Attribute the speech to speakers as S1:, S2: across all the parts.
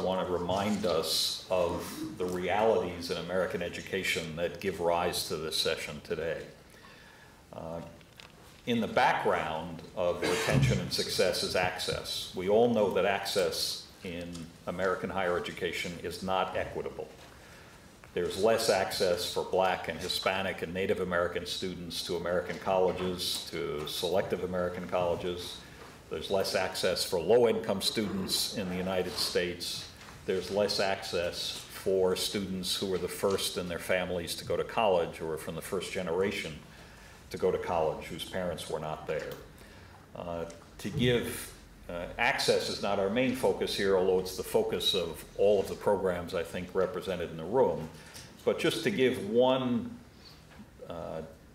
S1: want to remind us of the realities in American education that give rise to this session today. In the background of retention and success is access. We all know that access in American higher education is not equitable. There's less access for Black and Hispanic and Native American students to American colleges, to selective American colleges. There's less access for low-income students in the United States. There's less access for students who were the first in their families to go to college or from the first generation to go to college whose parents were not there. To give access is not our main focus here, although it's the focus of all of the programs I think represented in the room. But just to give one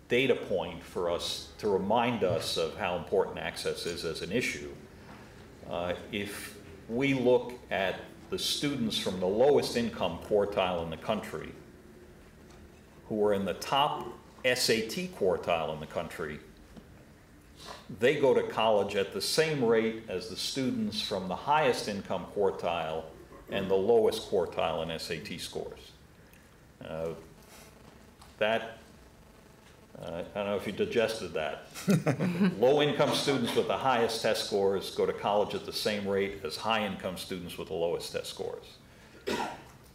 S1: data point for us to remind us of how important access is as an issue. If we look at the students from the lowest income quartile in the country who are in the top SAT quartile in the country, they go to college at the same rate as the students from the highest income quartile and the lowest quartile in SAT scores. I don't know if you digested that. Low-income students with the highest test scores go to college at the same rate as high-income students with the lowest test scores.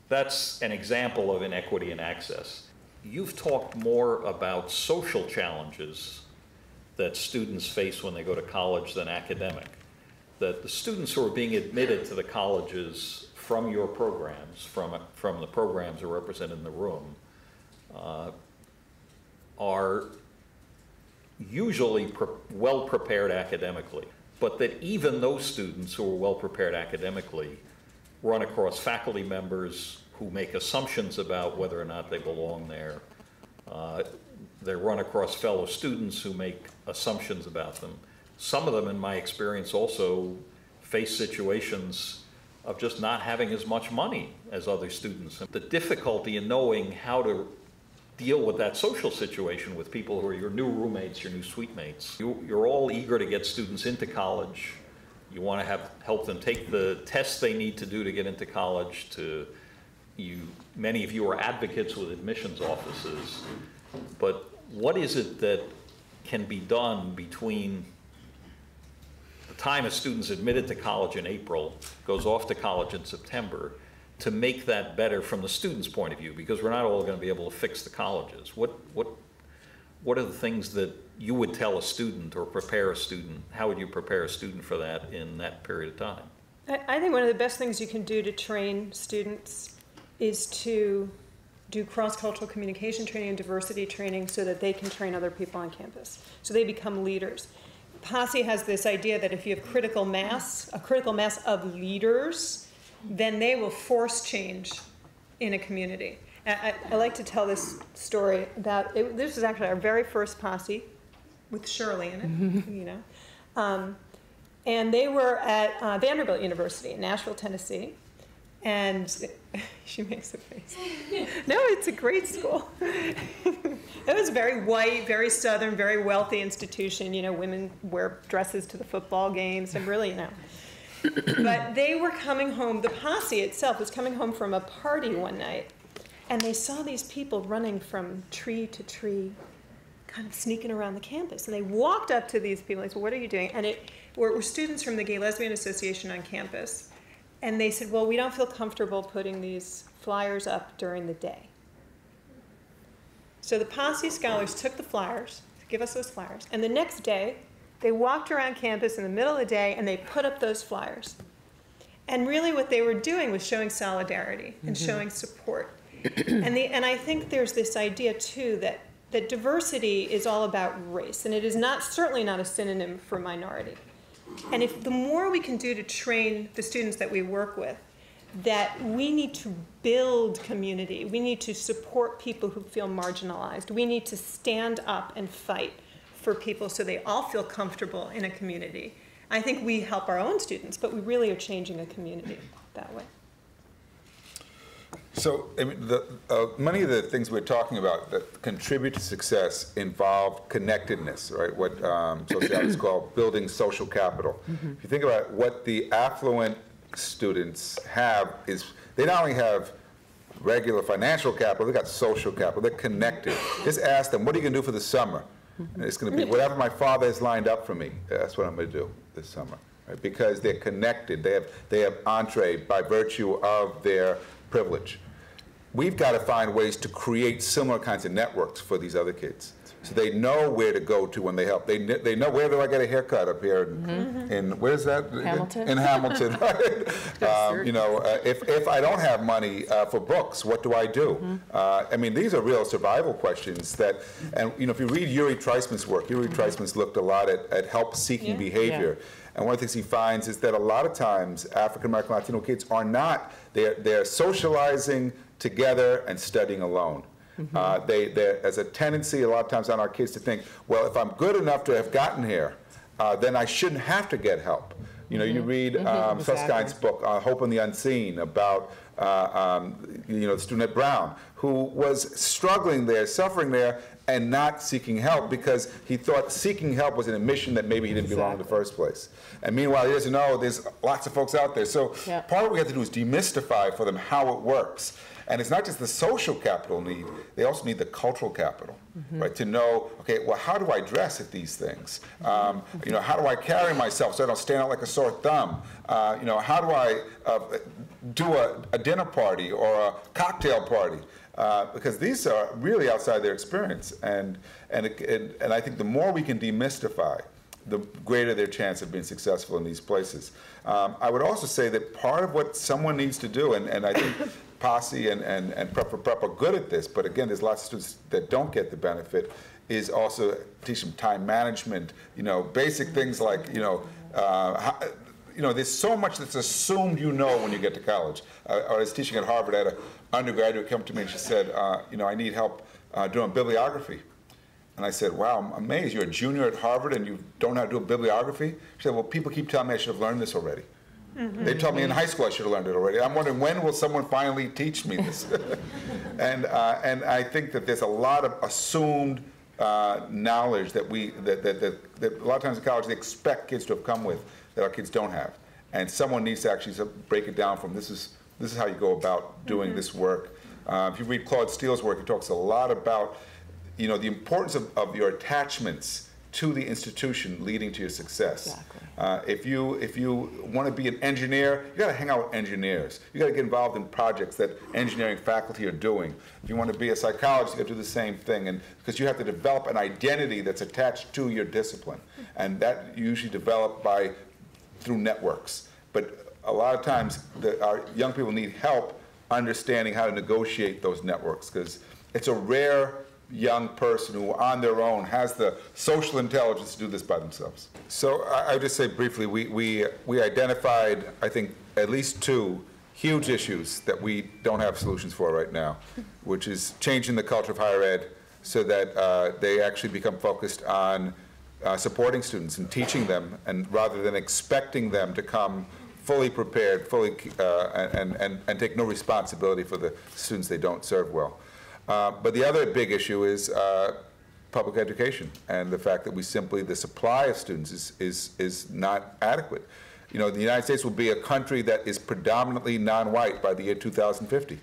S1: That's an example of inequity in access. You've talked more about social challenges that students face when they go to college than academic. That the students who are being admitted to the colleges from your programs, from the programs that are represented in the room, are usually well prepared academically, but that even those students who are well prepared academically run across faculty members who make assumptions about whether or not they belong there. They run across fellow students who make assumptions about them. Some of them, in my experience, also face situations of just not having as much money as other students. The difficulty in knowing how to deal with that social situation with people who are your new roommates, your new suite mates. You're all eager to get students into college. You want to help them take the tests they need to do to get into college. Many of you are advocates with admissions offices. But what is it that can be done between the time a student's admitted to college in April, goes off to college in September, to make that better from the student's point of view? Because we're not all going to be able to fix the colleges. What are the things that you would tell a student or prepare a student? How would you prepare a student for that in that period of time?
S2: I think one of the best things you can do to train students is to do cross-cultural communication training and diversity training so that they can train other people on campus, so they become leaders. Posse has this idea that if you have a critical mass of leaders, then they will force change in a community. I like to tell this story about, this was actually our very first posse with Shirley in it, you know. And they were at Vanderbilt University in Nashville, Tennessee. And she makes a face. No, it's a great school. It was very white, very Southern, very wealthy institution. You know, women wear dresses to the football games, and really, you know. But they were coming home, the posse itself was coming home from a party one night, and they saw these people running from tree to tree, kind of sneaking around the campus. And they walked up to these people and said, "What are you doing?" And it were students from the Gay Lesbian Association on campus. And they said, "Well, we don't feel comfortable putting these flyers up during the day." So the posse scholars took the flyers, give us those flyers, and the next day, they walked around campus in the middle of the day and they put up those flyers. And really what they were doing was showing solidarity and showing support. And I think there's this idea too that diversity is all about race, and it is certainly not a synonym for minority. And if the more we can do to train the students that we work with, that we need to build community, we need to support people who feel marginalized, we need to stand up and fight for people so they all feel comfortable in a community. I think we help our own students, but we really are changing a community that way.
S3: So, I mean, many of the things we're talking about that contribute to success involve connectedness, right? What sociologists call building social capital. If you think about what the affluent students have is they not only have regular financial capital, they got social capital, they're connected. Just ask them, what are you gonna do for the summer? And it's gonna be whatever my father has lined up for me, that's what I'm gonna do this summer. Right? Because they're connected, they have entree by virtue of their privilege. We've got to find ways to create similar kinds of networks for these other kids. So they know where to go to when they help. They know where do I get a haircut up here in where's that?
S4: Hamilton.
S3: In Hamilton, right? You know, if I don't have money for books, what do I do? I mean, these are real survival questions that, and you know, if you read Yuri Treisman's work, Yuri Treisman's looked a lot at help-seeking behavior. And one of the things he finds is that a lot of times African-American Latino kids are not, they're socializing together and studying alone. There's a tendency a lot of times on our kids to think, well, if I'm good enough to have gotten here, then I shouldn't have to get help. You know, you read Suskind's book, Hope in the Unseen, about you know, the student at Brown, who was struggling there, suffering there, and not seeking help because he thought seeking help was an admission that maybe he didn't belong in the first place. And meanwhile, he doesn't know there's lots of folks out there. So part of what we have to do is demystify for them how it works. And it's not just the social capital need, they also need the cultural capital, right? To know, okay, well, how do I dress at these things? You know, how do I carry myself so I don't stand out like a sore thumb? You know, how do I do a dinner party or a cocktail party? Because these are really outside their experience. And I think the more we can demystify, the greater their chance of being successful in these places. I would also say that part of what someone needs to do, and I think Posse and Prep for Prep are good at this, but again, there's lots of students that don't get the benefit, is also teach them time management, you know, basic things like, you know, there's so much that's assumed you know when you get to college. I was teaching at Harvard, I had an undergraduate come to me and she said, you know, I need help doing bibliography. And I said, wow, I'm amazed. You're a junior at Harvard and you don't know how to do a bibliography? She said, well, people keep telling me I should have learned this already. They told me in high school I should have learned it already. I'm wondering, when will someone finally teach me this? And I think that there's a lot of assumed knowledge that that a lot of times in college they expect kids to have come with that our kids don't have. And someone needs to actually break it down from this is how you go about doing this work. If you read Claude Steele's work, he talks a lot about, you know, the importance of your attachments to the institution leading to your success. Exactly. If you want to be an engineer, you got to hang out with engineers. You got to get involved in projects that engineering faculty are doing. If you want to be a psychologist, you got to do the same thing, and because you have to develop an identity that's attached to your discipline, and that you usually develop through networks. But a lot of times, our young people need help understanding how to negotiate those networks, because it's a rare young person who on their own has the social intelligence to do this by themselves. So I would just say briefly, we identified, I think, at least two huge issues that we don't have solutions for right now, which is changing the culture of higher ed so that they actually become focused on supporting students and teaching them, and rather than expecting them to come fully prepared, and take no responsibility for the students they don't serve well. But the other big issue is public education, and the fact that the supply of students is not adequate. You know, the United States will be a country that is predominantly non-white by the year 2050.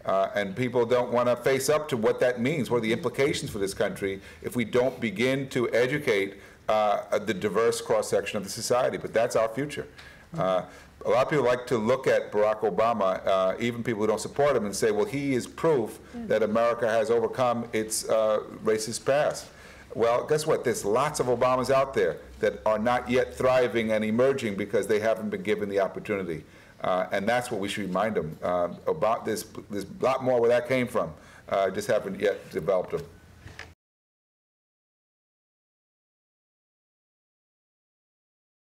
S3: And people don't want to face up to what that means, what are the implications for this country if we don't begin to educate the diverse cross-section of the society. But that's our future. A lot of people like to look at Barack Obama, even people who don't support him, and say, well, he is proof that America has overcome its racist past. Well, guess what? There's lots of Obamas out there that are not yet thriving and emerging because they haven't been given the opportunity. And that's what we should remind them about. There's a lot more where that came from. Just haven't yet developed